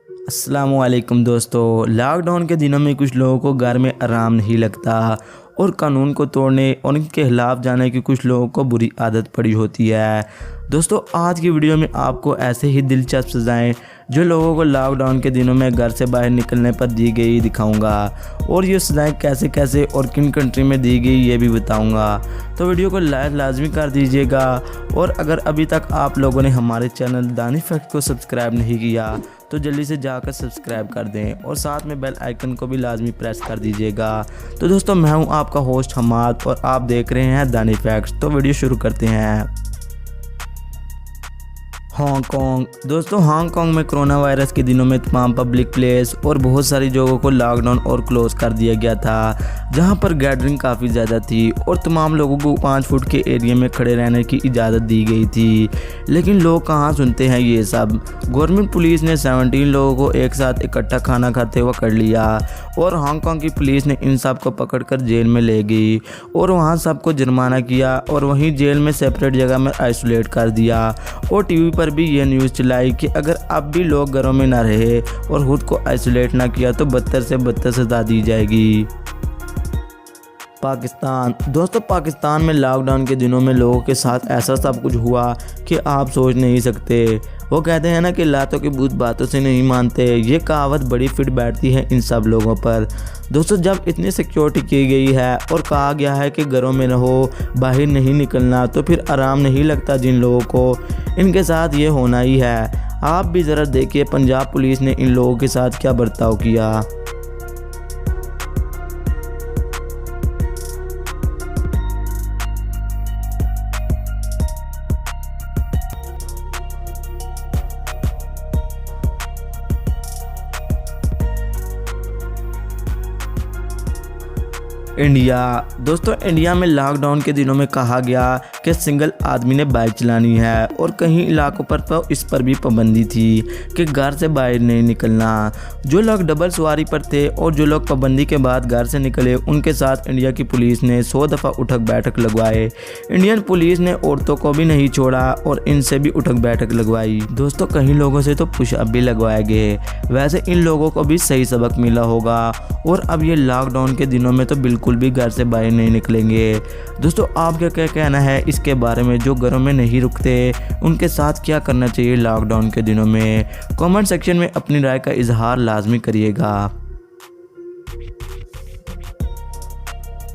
अस्सलामुअलैकुम दोस्तों, लॉकडाउन के दिनों में कुछ लोगों को घर में आराम नहीं लगता और कानून को तोड़ने और इनके खिलाफ़ जाने की कुछ लोगों को बुरी आदत पड़ी होती है। दोस्तों, आज की वीडियो में आपको ऐसे ही दिलचस्प सज़ाएं जो लोगों को लॉकडाउन के दिनों में घर से बाहर निकलने पर दी गई दिखाऊंगा और ये सज़ाएं कैसे कैसे और किन कंट्री में दी गई ये भी बताऊंगा। तो वीडियो को लाइक लाजमी कर दीजिएगा और अगर अभी तक आप लोगों ने हमारे चैनल दानी फैक्ट को सब्सक्राइब नहीं किया तो जल्दी से जाकर सब्सक्राइब कर दें और साथ में बेल आइकन को भी लाजमी प्रेस कर दीजिएगा। तो दोस्तों, मैं हूं आपका होस्ट हमाद और आप देख रहे हैं दानी फैक्ट्स। तो वीडियो शुरू करते हैं। हांगकांग। दोस्तों, हांगकांग में कोरोना वायरस के दिनों में तमाम पब्लिक प्लेस और बहुत सारी जगहों को लॉकडाउन और क्लोज कर दिया गया था, जहां पर गैदरिंग काफ़ी ज़्यादा थी और तमाम लोगों को 5 फुट के एरिया में खड़े रहने की इजाज़त दी गई थी। लेकिन लोग कहां सुनते हैं ये सब। गवर्नमेंट पुलिस ने 17 लोगों को एक साथ इकट्ठा खाना खाते हुए कर लिया और हांगकांग की पुलिस ने इन सब को पकड़कर जेल में ले गई और वहां सबको जुर्माना किया और वहीं जेल में सेपरेट जगह में आइसोलेट कर दिया और टीवी पर भी ये न्यूज़ चलाई कि अगर अब भी लोग घरों में ना रहे और खुद को आइसोलेट ना किया तो बदतर से बदतर सजा दी जाएगी। पाकिस्तान। दोस्तों, पाकिस्तान में लॉकडाउन के दिनों में लोगों के साथ ऐसा सब कुछ हुआ कि आप सोच नहीं सकते। वो कहते हैं ना कि लातों के भूत बातों से नहीं मानते। ये कहावत बड़ी फिट बैठती है इन सब लोगों पर। दोस्तों, जब इतनी सिक्योरिटी की गई है और कहा गया है कि घरों में रहो, बाहर नहीं निकलना, तो फिर आराम नहीं लगता जिन लोगों को, इनके साथ ये होना ही है। आप भी ज़रा देखिए पंजाब पुलिस ने इन लोगों के साथ क्या बर्ताव किया। इंडिया। दोस्तों, इंडिया में लॉकडाउन के दिनों में कहा गया कि सिंगल आदमी ने बाइक चलानी है और कहीं इलाकों पर तो इस पर भी पाबंदी थी कि घर से बाहर नहीं निकलना। जो लोग डबल सवारी पर थे और जो लोग पाबंदी के बाद घर से निकले उनके साथ इंडिया की पुलिस ने 100 दफ़ा उठक बैठक लगवाए। इंडियन पुलिस ने औरतों को भी नहीं छोड़ा और इनसे भी उठक बैठक लगवाई। दोस्तों, कहीं लोगों से तो पुशअप भी लगवाए गए। वैसे इन लोगों को भी सही सबक मिला होगा और अब ये लॉकडाउन के दिनों में तो बिल्कुल भी घर से बाहर नहीं निकलेंगे। दोस्तों, आपका क्या कहना है इसके बारे में? जो घरों में नहीं रुकते उनके साथ क्या करना चाहिए लॉकडाउन के दिनों में? कमेंट सेक्शन में अपनी राय का इजहार लाजमी करिएगा।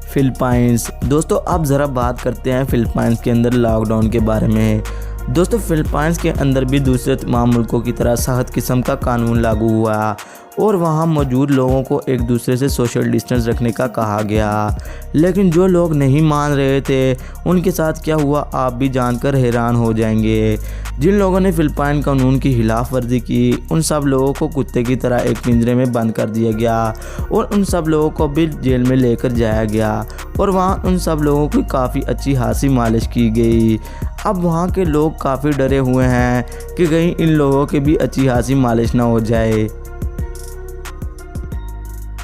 फिलीपींस। दोस्तों, अब ज़रा बात करते हैं फिलीपींस के अंदर लॉकडाउन के बारे में। दोस्तों, फिलीपींस के अंदर भी दूसरे तमाम मुल्कों की तरह सख्त किस्म का कानून लागू हुआ और वहाँ मौजूद लोगों को एक दूसरे से सोशल डिस्टेंस रखने का कहा गया। लेकिन जो लोग नहीं मान रहे थे उनके साथ क्या हुआ आप भी जानकर हैरान हो जाएंगे। जिन लोगों ने फिलीपीन कानून की खिलाफ वर्जी की उन सब लोगों को कुत्ते की तरह एक पिंजरे में बंद कर दिया गया और उन सब लोगों को भी जेल में लेकर जाया गया और वहाँ उन सब लोगों की काफ़ी अच्छी खासी मालिश की गई। अब वहाँ के लोग काफ़ी डरे हुए हैं कि कहीं इन लोगों की भी अच्छी खासी मालिश ना हो जाए।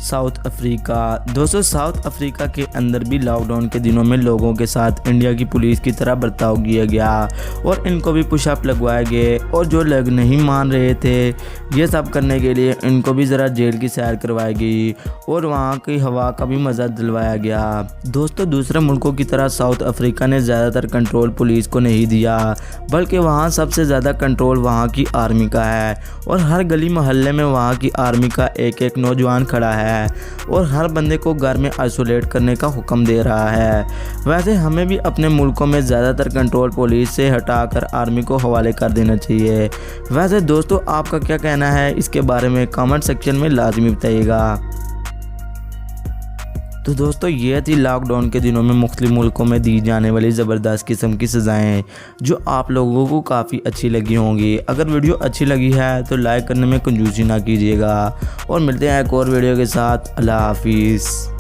South Africa. दोस्तों, साउथ अफ्रीका के अंदर भी लॉकडाउन के दिनों में लोगों के साथ इंडिया की पुलिस की तरह बर्ताव किया गया और इनको भी पुशअप लगवाए गए और जो लोग नहीं मान रहे थे ये सब करने के लिए इनको भी ज़रा जेल की सैर करवाई गई और वहाँ की हवा का भी मज़ा दिलवाया गया। दोस्तों, दूसरे मुल्कों की तरह साउथ अफ्रीका ने ज़्यादातर कंट्रोल पुलिस को नहीं दिया, बल्कि वहाँ सबसे ज़्यादा कंट्रोल वहाँ की आर्मी का है और हर गली मोहल्ले में वहाँ की आर्मी का एक एक नौजवान खड़ा है और हर बंदे को घर में आइसोलेट करने का हुक्म दे रहा है। वैसे हमें भी अपने मुल्कों में ज़्यादातर कंट्रोल पुलिस से हटाकर आर्मी को हवाले कर देना चाहिए। वैसे दोस्तों, आपका क्या कहना है इसके बारे में? कमेंट सेक्शन में लाजमी बताइएगा। तो दोस्तों, ये थी लॉकडाउन के दिनों में मुख्तलिफ मुल्कों में दी जाने वाली ज़बरदस्त किस्म की सज़ाएँ जो आप लोगों को काफ़ी अच्छी लगी होंगी। अगर वीडियो अच्छी लगी है तो लाइक करने में कंजूसी ना कीजिएगा और मिलते हैं एक और वीडियो के साथ। अल्लाह हाफिज़।